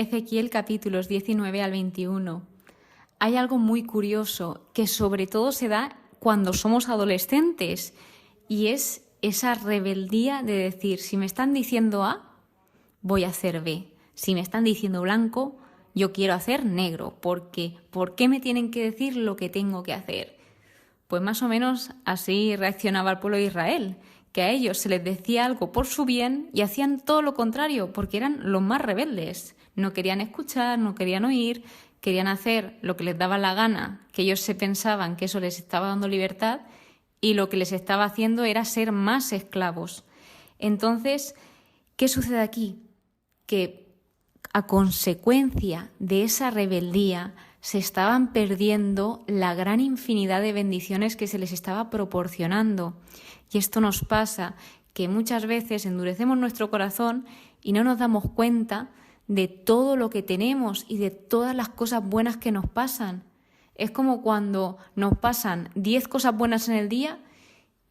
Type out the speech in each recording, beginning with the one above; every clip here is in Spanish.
Ezequiel capítulos 19 al 21. Hay algo muy curioso que sobre todo se da cuando somos adolescentes y es esa rebeldía de decir, si me están diciendo A, voy a hacer B. Si me están diciendo blanco, yo quiero hacer negro. Porque ¿por qué me tienen que decir lo que tengo que hacer? Pues más o menos así reaccionaba el pueblo de Israel, que a ellos se les decía algo por su bien y hacían todo lo contrario, porque eran los más rebeldes. No querían escuchar, no querían oír, querían hacer lo que les daba la gana, que ellos se pensaban que eso les estaba dando libertad y lo que les estaba haciendo era ser más esclavos. Entonces, ¿qué sucede aquí? Que a consecuencia de esa rebeldía se estaban perdiendo la gran infinidad de bendiciones que se les estaba proporcionando. Y esto nos pasa, que muchas veces endurecemos nuestro corazón y no nos damos cuenta de todo lo que tenemos y de todas las cosas buenas que nos pasan. Es como cuando nos pasan 10 cosas buenas en el día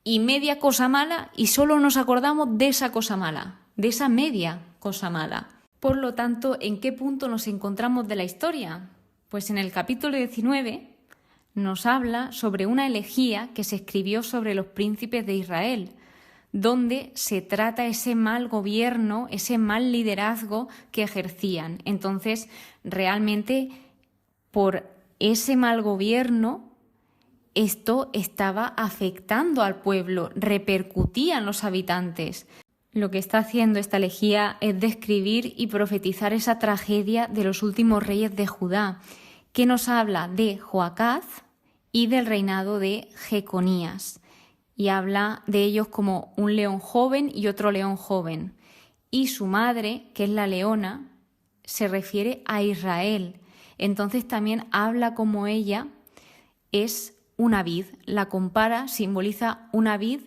y media cosa mala y solo nos acordamos de esa cosa mala, de esa media cosa mala. Por lo tanto, ¿en qué punto nos encontramos de la historia? Pues en el capítulo 19 nos habla sobre una elegía que se escribió sobre los príncipes de Israel, donde se trata ese mal gobierno, ese mal liderazgo que ejercían. Entonces, realmente, por ese mal gobierno, esto estaba afectando al pueblo, repercutía en los habitantes. Lo que está haciendo esta elegía es describir y profetizar esa tragedia de los últimos reyes de Judá, que nos habla de Joacaz y del reinado de Jeconías. Y habla de ellos como un león joven y otro león joven. Y su madre, que es la leona, se refiere a Israel. Entonces también habla como ella es una vid. La compara, simboliza una vid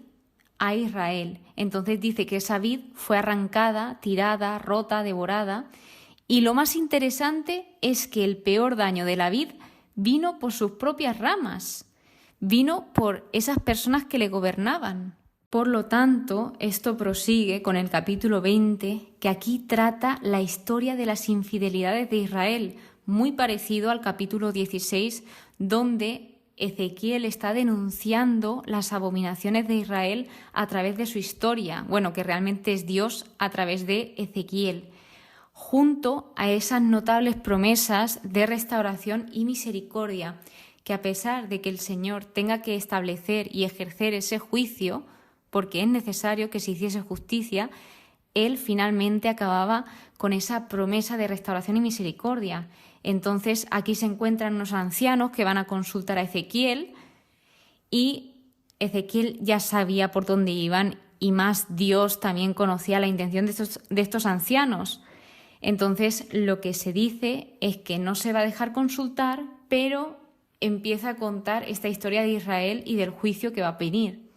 a Israel. Entonces dice que esa vid fue arrancada, tirada, rota, devorada. Y lo más interesante es que el peor daño de la vid vino por sus propias ramas. Vino por esas personas que le gobernaban. Por lo tanto, esto prosigue con el capítulo 20, que aquí trata la historia de las infidelidades de Israel, muy parecido al capítulo 16, donde Ezequiel está denunciando las abominaciones de Israel a través de su historia, bueno, que realmente es Dios a través de Ezequiel, junto a esas notables promesas de restauración y misericordia, que a pesar de que el Señor tenga que establecer y ejercer ese juicio, porque es necesario que se hiciese justicia, Él finalmente acababa con esa promesa de restauración y misericordia. Entonces aquí se encuentran unos ancianos que van a consultar a Ezequiel y Ezequiel ya sabía por dónde iban y más Dios también conocía la intención de estos ancianos. Entonces lo que se dice es que no se va a dejar consultar, pero empieza a contar esta historia de Israel y del juicio que va a venir.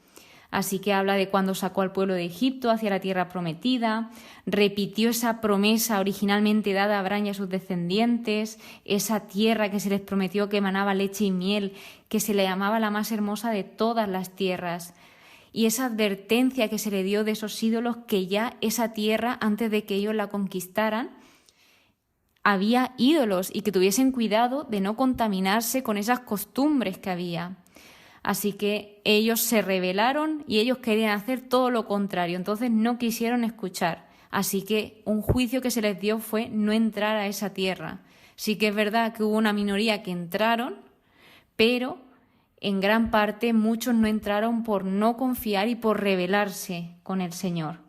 Así que habla de cuando sacó al pueblo de Egipto hacia la tierra prometida, repitió esa promesa originalmente dada a Abraham y a sus descendientes, esa tierra que se les prometió que emanaba leche y miel, que se le llamaba la más hermosa de todas las tierras, y esa advertencia que se le dio de esos ídolos, que ya esa tierra, antes de que ellos la conquistaran, había ídolos y que tuviesen cuidado de no contaminarse con esas costumbres que había. Así que ellos se rebelaron y ellos querían hacer todo lo contrario, entonces no quisieron escuchar. Así que un juicio que se les dio fue no entrar a esa tierra. Sí que es verdad que hubo una minoría que entraron, pero en gran parte muchos no entraron por no confiar y por rebelarse con el Señor.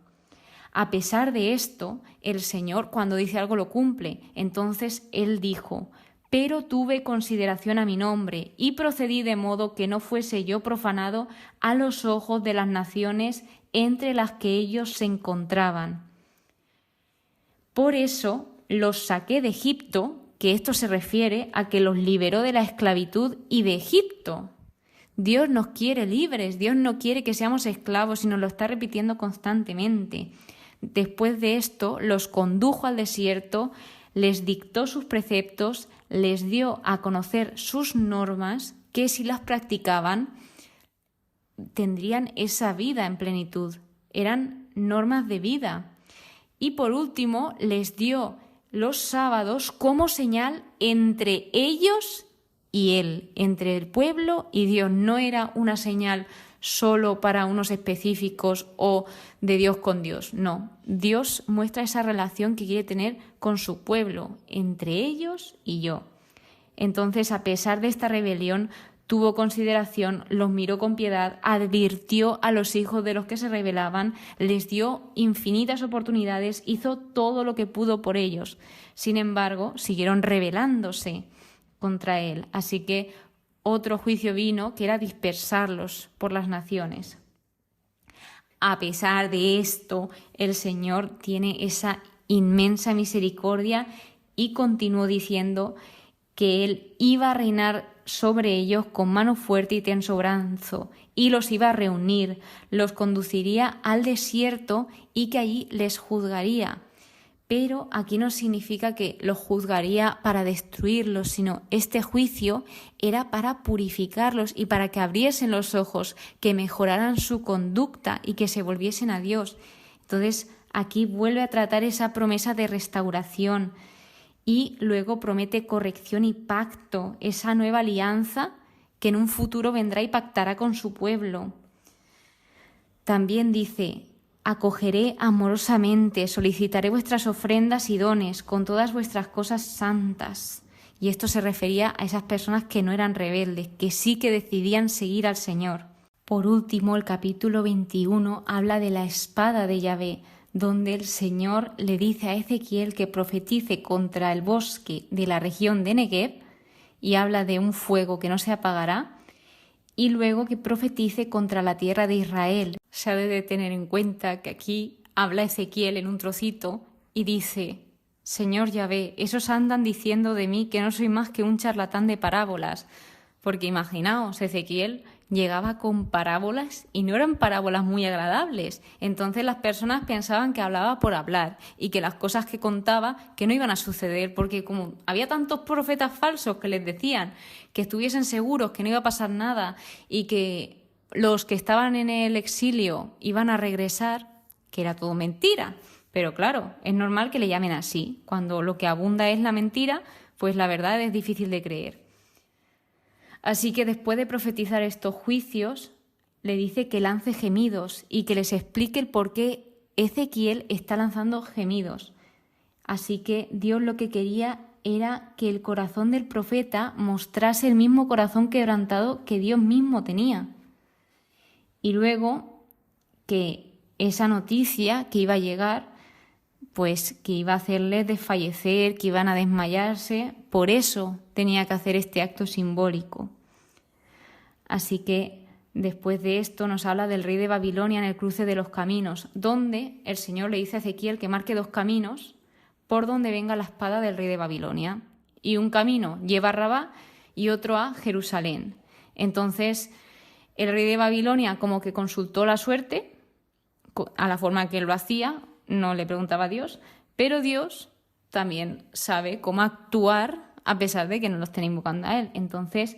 A pesar de esto, el Señor, cuando dice algo, lo cumple. Entonces Él dijo: pero tuve consideración a mi nombre y procedí de modo que no fuese yo profanado a los ojos de las naciones entre las que ellos se encontraban. Por eso los saqué de Egipto, que esto se refiere a que los liberó de la esclavitud y de Egipto. Dios nos quiere libres, Dios no quiere que seamos esclavos y nos lo está repitiendo constantemente. Después de esto los condujo al desierto, les dictó sus preceptos, les dio a conocer sus normas, que si las practicaban tendrían esa vida en plenitud. Eran normas de vida. Y por último les dio los sábados como señal entre ellos y él, entre el pueblo y Dios. No era una señal solo para unos específicos o de Dios con Dios. No, Dios muestra esa relación que quiere tener con su pueblo, entre ellos y yo. Entonces, a pesar de esta rebelión, tuvo consideración, los miró con piedad, advirtió a los hijos de los que se rebelaban, les dio infinitas oportunidades, hizo todo lo que pudo por ellos. Sin embargo, siguieron rebelándose contra él. Así que otro juicio vino, que era dispersarlos por las naciones. A pesar de esto, el Señor tiene esa inmensa misericordia y continuó diciendo que Él iba a reinar sobre ellos con mano fuerte y tenso brazo, y los iba a reunir, los conduciría al desierto y que allí les juzgaría. Pero aquí no significa que los juzgaría para destruirlos, sino este juicio era para purificarlos y para que abriesen los ojos, que mejoraran su conducta y que se volviesen a Dios. Entonces aquí vuelve a tratar esa promesa de restauración y luego promete corrección y pacto, esa nueva alianza que en un futuro vendrá y pactará con su pueblo. También dice: acogeré amorosamente, solicitaré vuestras ofrendas y dones con todas vuestras cosas santas. Y esto se refería a esas personas que no eran rebeldes, que sí que decidían seguir al Señor. Por último, el capítulo 21 habla de la espada de Yahvé, donde el Señor le dice a Ezequiel que profetice contra el bosque de la región de Negev, y habla de un fuego que no se apagará, y luego que profetice contra la tierra de Israel. Se ha de tener en cuenta que aquí habla Ezequiel en un trocito y dice: Señor Yahvé, esos andan diciendo de mí que no soy más que un charlatán de parábolas. Porque imaginaos, Ezequiel llegaba con parábolas y no eran parábolas muy agradables. Entonces las personas pensaban que hablaba por hablar y que las cosas que contaba que no iban a suceder, porque como había tantos profetas falsos que les decían que estuviesen seguros, que no iba a pasar nada y que los que estaban en el exilio iban a regresar, que era todo mentira. Pero claro, es normal que le llamen así. Cuando lo que abunda es la mentira, pues la verdad es difícil de creer. Así que después de profetizar estos juicios, le dice que lance gemidos y que les explique el por qué Ezequiel está lanzando gemidos. Así que Dios lo que quería era que el corazón del profeta mostrase el mismo corazón quebrantado que Dios mismo tenía. Y luego que esa noticia que iba a llegar, pues que iba a hacerles desfallecer, que iban a desmayarse, por eso tenía que hacer este acto simbólico. Así que después de esto nos habla del rey de Babilonia en el cruce de los caminos, donde el Señor le dice a Ezequiel que marque 2 caminos por donde venga la espada del rey de Babilonia. Y un camino lleva a Rabá y otro a Jerusalén. Entonces el rey de Babilonia como que consultó la suerte a la forma que él lo hacía, no le preguntaba a Dios, pero Dios también sabe cómo actuar a pesar de que no lo estén invocando a él. Entonces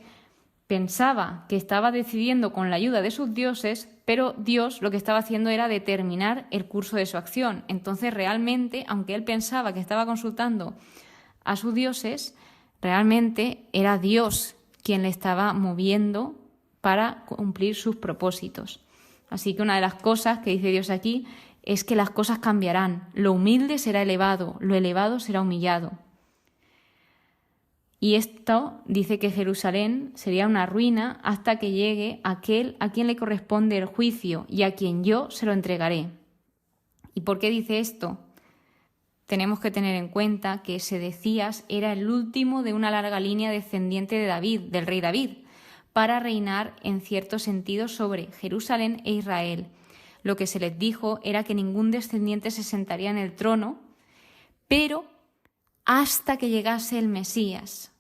pensaba que estaba decidiendo con la ayuda de sus dioses, pero Dios lo que estaba haciendo era determinar el curso de su acción. Entonces realmente, aunque él pensaba que estaba consultando a sus dioses, realmente era Dios quien le estaba moviendo para cumplir sus propósitos. Así que una de las cosas que dice Dios aquí es que las cosas cambiarán. Lo humilde será elevado, lo elevado será humillado. Y esto dice que Jerusalén sería una ruina hasta que llegue aquel a quien le corresponde el juicio y a quien yo se lo entregaré. ¿Y por qué dice esto? Tenemos que tener en cuenta que Sedecías era el último de una larga línea descendiente de David, del rey David, para reinar en cierto sentido sobre Jerusalén e Israel. Lo que se les dijo era que ningún descendiente se sentaría en el trono, pero hasta que llegase el Mesías.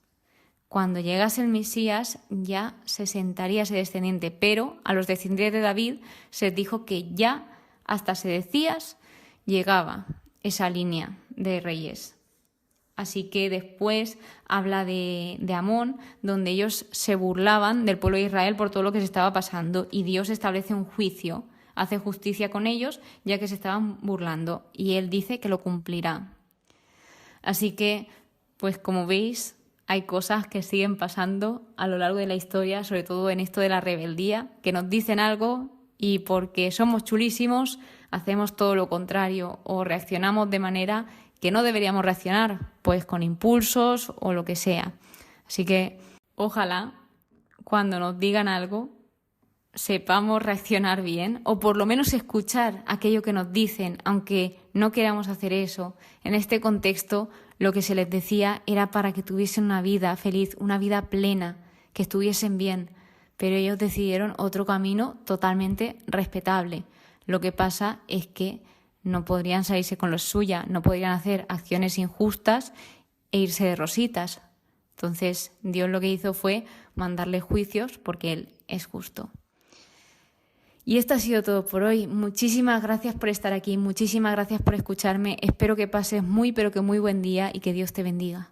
Cuando llegase el Mesías ya se sentaría ese descendiente, pero a los descendientes de David se les dijo que ya hasta Sedecías llegaba esa línea de reyes. Así que después habla de Amón, donde ellos se burlaban del pueblo de Israel por todo lo que se estaba pasando, y Dios establece un juicio, hace justicia con ellos ya que se estaban burlando, y él dice que lo cumplirá. Así que, pues como veis, hay cosas que siguen pasando a lo largo de la historia, sobre todo en esto de la rebeldía, que nos dicen algo y porque somos chulísimos hacemos todo lo contrario o reaccionamos de manera que no deberíamos reaccionar, pues con impulsos o lo que sea. Así que ojalá cuando nos digan algo sepamos reaccionar bien o por lo menos escuchar aquello que nos dicen, aunque no queramos hacer eso. En este contexto, lo que se les decía era para que tuviesen una vida feliz, una vida plena, que estuviesen bien, pero ellos decidieron otro camino totalmente respetable. Lo que pasa es que no podrían salirse con lo suya, no podrían hacer acciones injustas e irse de rositas. Entonces, Dios lo que hizo fue mandarle juicios porque Él es justo. Y esto ha sido todo por hoy. Muchísimas gracias por estar aquí, muchísimas gracias por escucharme. Espero que pases muy, pero que muy buen día y que Dios te bendiga.